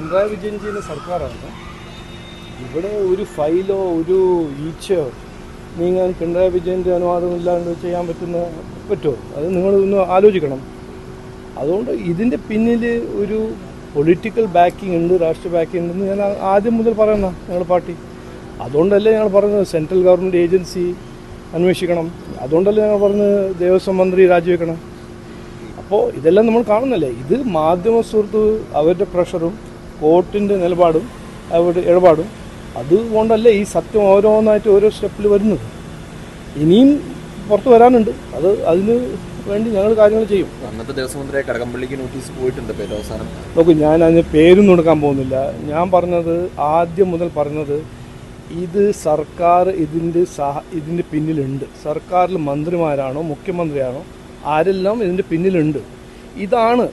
പിണറായി വിജയൻ ചെയ്യുന്ന സർക്കാരാണ്. ഇവിടെ ഒരു ഫയലോ ഒരു ഈച്ചയോ നീങ്ങാൻ പിണറായി വിജയൻ്റെ അനുവാദമില്ലാണ്ട് ചെയ്യാൻ പറ്റുമോ? അത് നിങ്ങളൊന്ന് ആലോചിക്കണം. അതുകൊണ്ട് ഇതിൻ്റെ പിന്നിൽ ഒരു പൊളിറ്റിക്കൽ ബാക്കിംഗ് ഉണ്ട്, രാഷ്ട്രീയ ബാക്കിംഗ് ഉണ്ടെന്ന് ഞാൻ ആദ്യം മുതൽ പറയുന്ന ഞങ്ങളുടെ പാർട്ടി. അതുകൊണ്ടല്ലേ ഞങ്ങൾ പറഞ്ഞത് സെൻട്രൽ ഗവൺമെൻറ് ഏജൻസി അന്വേഷിക്കണം. അതുകൊണ്ടല്ലേ ഞങ്ങൾ പറഞ്ഞത് ദേവസ്വം മന്ത്രി രാജിവെക്കണം. അപ്പോൾ ഇതെല്ലാം നമ്മൾ കാണുന്നില്ലേ. ഇത് മാധ്യമ സുഹൃത്ത് അവരുടെ പ്രഷറും കോർട്ടിൻ്റെ നിലപാടും അവരുടെ ഇടപാടും അതുകൊണ്ടല്ലേ ഈ സത്യം ഓരോന്നായിട്ട് ഓരോ സ്റ്റെപ്പിൽ വരുന്നത്. ഇനിയും പുറത്ത് വരാനുണ്ട്. അതിന് വേണ്ടി ഞങ്ങൾ കാര്യങ്ങൾ ചെയ്യും. അന്നത്തെ ദേവസ്വം മന്ത്രിയെ കടകംപള്ളിക്ക് നോട്ടീസ് പോയിട്ടുണ്ട് പേര് അവസാനം. നോക്കൂ, ഞാൻ അതിന് പേരൊന്നും കൊടുക്കാൻ പോകുന്നില്ല. ഞാൻ പറഞ്ഞത് ആദ്യം മുതൽ പറഞ്ഞത് ഇത് സർക്കാർ ഇതിൻ്റെ പിന്നിലുണ്ട്. സർക്കാരിൽ മന്ത്രിമാരാണോ മുഖ്യമന്ത്രിയാണോ ആരെല്ലാം ഇതിൻ്റെ പിന്നിലുണ്ട്. ഇതാണ്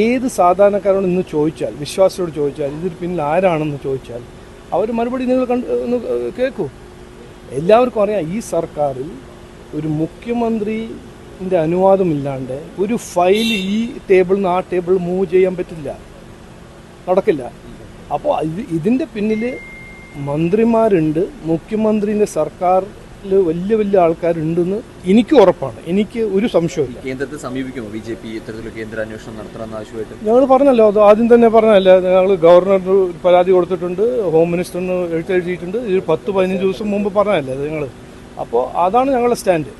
ഏത് സാധാരണക്കാരോട് ഇന്ന് ചോദിച്ചാൽ, വിശ്വാസിയോട് ചോദിച്ചാൽ ഇതിന് പിന്നിൽ ആരാണെന്ന് ചോദിച്ചാൽ അവർ മറുപടി നിങ്ങൾ ഒന്ന് കേൾക്കൂ. എല്ലാവർക്കും അറിയാം ഈ സർക്കാരിൽ ഒരു മുഖ്യമന്ത്രിൻ്റെ അനുവാദമില്ലാണ്ട് ഒരു ഫയൽ ഈ ടേബിളിൽ നിന്ന് ആ ടേബിൾ മൂവ് ചെയ്യാൻ പറ്റില്ല, നടക്കില്ല. അപ്പോൾ ഇതിൻ്റെ പിന്നിൽ മന്ത്രിമാരുണ്ട്, മുഖ്യമന്ത്രിൻ്റെ സർക്കാരിൽ വലിയ വലിയ ആൾക്കാരുണ്ടെന്ന് എനിക്ക് ഉറപ്പാണ്. എനിക്ക് ഒരു സംശയമില്ല. കേന്ദ്രത്തെ സമീപിക്കുമോ BJP ഇത്തരത്തിലുള്ള കേന്ദ്ര അന്വേഷണം നടത്തണമെന്ന് ആവശ്യമായിട്ട്? ഞങ്ങൾ പറഞ്ഞല്ലോ, അത് ആദ്യം തന്നെ പറഞ്ഞല്ലേ. ഞങ്ങൾ ഗവർണറിന് പരാതി കൊടുത്തിട്ടുണ്ട്, ഹോം മിനിസ്റ്ററിന് എഴുതിയിട്ടുണ്ട്. ഇത് 10-15 ദിവസം മുമ്പ് പറഞ്ഞല്ലേ അത് ഞങ്ങൾ. അപ്പോൾ അതാണ് ഞങ്ങളുടെ സ്റ്റാൻഡ്.